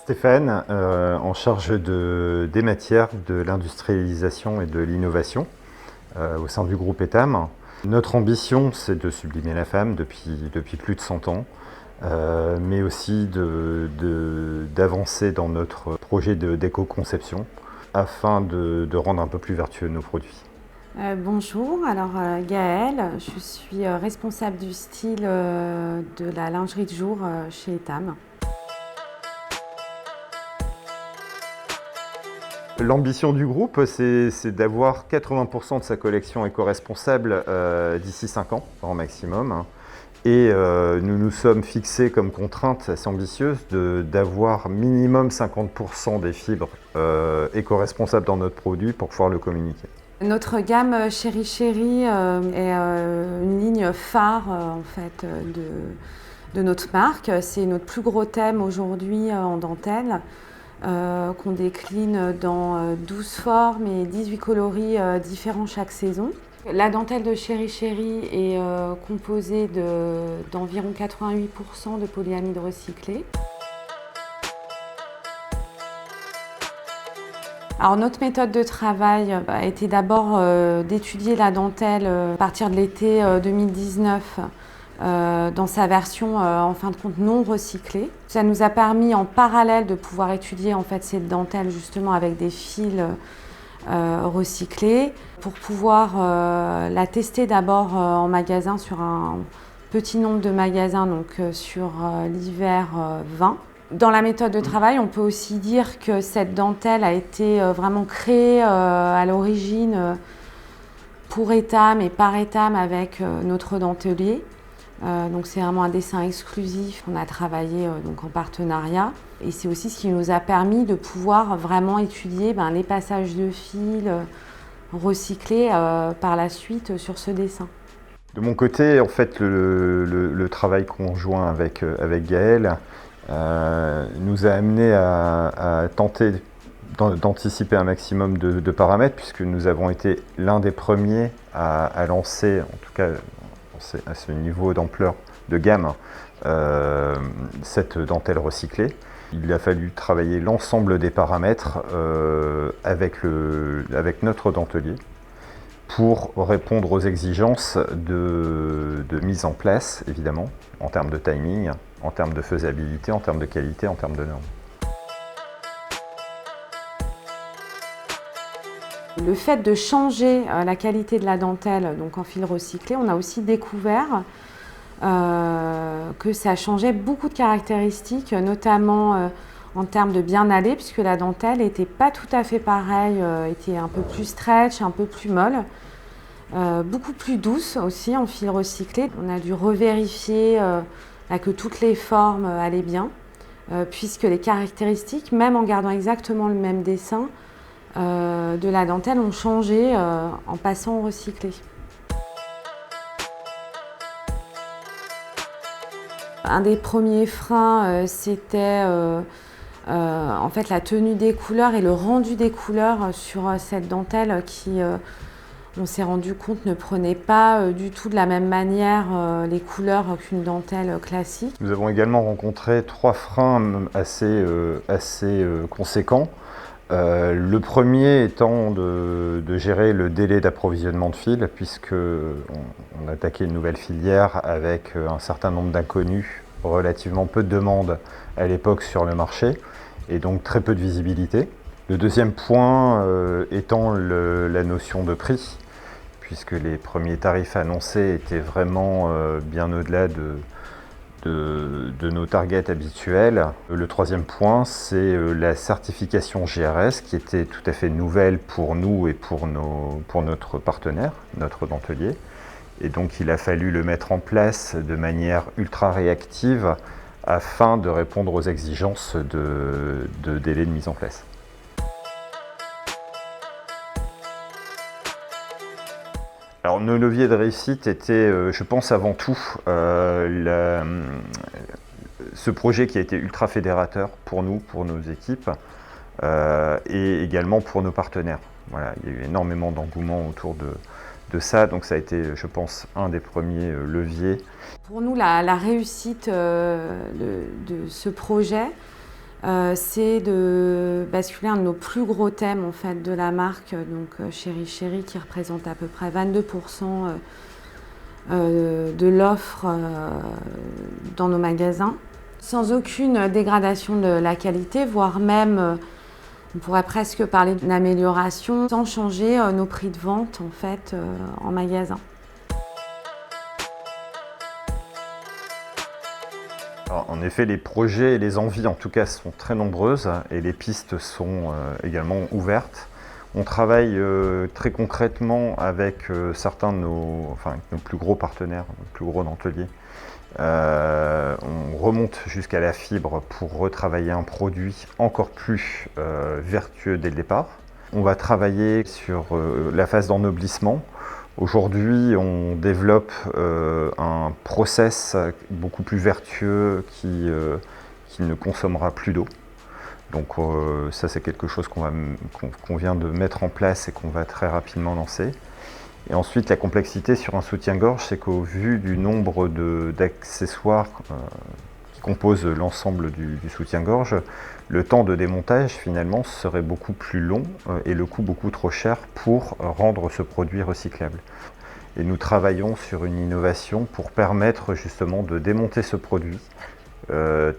Stéphane, en charge des matières, de l'industrialisation et de l'innovation au sein du groupe ETAM. Notre ambition, c'est de sublimer la femme depuis plus de 100 ans, mais aussi d'avancer dans notre projet d'éco-conception afin de rendre un peu plus vertueux nos produits. Bonjour, alors Gaëlle, je suis responsable du style de la lingerie de jour chez Etam. L'ambition du groupe, c'est d'avoir 80% de sa collection éco-responsable d'ici 5 ans, grand maximum. Et nous nous sommes fixés comme contrainte assez ambitieuse d'avoir minimum 50% des fibres éco-responsables dans notre produit pour pouvoir le communiquer. Notre gamme Chéri Chéri est une ligne phare en fait, de notre marque. C'est notre plus gros thème aujourd'hui en dentelle. Qu'on décline dans 12 formes et 18 coloris différents chaque saison. La dentelle de Chéri Chéri est composée d'environ 88% de polyamide recyclé. Alors notre méthode de travail a été d'abord d'étudier la dentelle à partir de l'été 2019 dans sa version en fin de compte non recyclée. Ça nous a permis en parallèle de pouvoir étudier en fait cette dentelle justement avec des fils recyclés pour pouvoir la tester d'abord en magasin sur un petit nombre de magasins, donc sur l'hiver 20. Dans la méthode de travail, on peut aussi dire que cette dentelle a été vraiment créée à l'origine pour Etam et par Etam avec notre dentelier. Donc c'est vraiment un dessin exclusif qu'on a travaillé donc en partenariat. Et c'est aussi ce qui nous a permis de pouvoir vraiment étudier les passages de fils recyclés par la suite sur ce dessin. De mon côté, en fait, le travail conjoint avec Gaëlle nous a amené à tenter d'anticiper un maximum de paramètres, puisque nous avons été l'un des premiers à lancer, en tout cas à ce niveau d'ampleur de gamme, cette dentelle recyclée. Il a fallu travailler l'ensemble des paramètres avec notre dentelier pour répondre aux exigences de mise en place, évidemment, en termes de timing, en termes de faisabilité, en termes de qualité, en termes de normes. Le fait de changer la qualité de la dentelle donc en fil recyclé, on a aussi découvert que ça changeait beaucoup de caractéristiques, notamment en termes de bien-aller, puisque la dentelle n'était pas tout à fait pareille, était un peu plus stretch, un peu plus molle, beaucoup plus douce aussi en fil recyclé. On a dû revérifier que toutes les formes allaient bien, puisque les caractéristiques, même en gardant exactement le même dessin, de la dentelle ont changé en passant au recyclé. Un des premiers freins, c'était en fait la tenue des couleurs et le rendu des couleurs sur cette dentelle qui, on s'est rendu compte, ne prenait pas du tout de la même manière les couleurs qu'une dentelle classique. Nous avons également rencontré 3 freins assez conséquents. Le premier étant de gérer le délai d'approvisionnement de fils, puisque on attaquait une nouvelle filière avec un certain nombre d'inconnus, relativement peu de demandes à l'époque sur le marché, et donc très peu de visibilité. Le deuxième point étant la notion de prix, puisque les premiers tarifs annoncés étaient vraiment bien au-delà de nos targets habituels. Le troisième point, c'est la certification GRS qui était tout à fait nouvelle pour nous et pour notre partenaire, notre dentelier. Et donc il a fallu le mettre en place de manière ultra réactive afin de répondre aux exigences de délai de mise en place. Alors nos leviers de réussite étaient, je pense avant tout, ce projet qui a été ultra fédérateur pour nous, pour nos équipes, et également pour nos partenaires. Voilà, il y a eu énormément d'engouement autour de ça, donc ça a été, je pense, un des premiers leviers. Pour nous, la réussite de ce projet, c'est de basculer un de nos plus gros thèmes en fait, de la marque, donc Chéri Chéri, qui représente à peu près 22% de l'offre dans nos magasins, sans aucune dégradation de la qualité, voire même, on pourrait presque parler d'une amélioration, sans changer nos prix de vente en fait, en magasin. Alors, en effet, les projets et les envies, en tout cas, sont très nombreuses et les pistes sont également ouvertes. On travaille très concrètement avec certains de nos plus gros partenaires, nos plus gros dentelliers. On remonte jusqu'à la fibre pour retravailler un produit encore plus vertueux dès le départ. On va travailler sur la phase d'ennoblissement. Aujourd'hui, on développe un process beaucoup plus vertueux qui ne consommera plus d'eau. Donc ça, c'est quelque chose qu'on vient de mettre en place et qu'on va très rapidement lancer. Et ensuite, la complexité sur un soutien-gorge, c'est qu'au vu du nombre d'accessoires qui composent l'ensemble du soutien-gorge, le temps de démontage, finalement, serait beaucoup plus long et le coût beaucoup trop cher pour rendre ce produit recyclable. Et nous travaillons sur une innovation pour permettre justement de démonter ce produit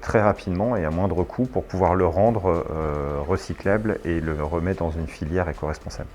très rapidement et à moindre coût pour pouvoir le rendre recyclable et le remettre dans une filière éco-responsable.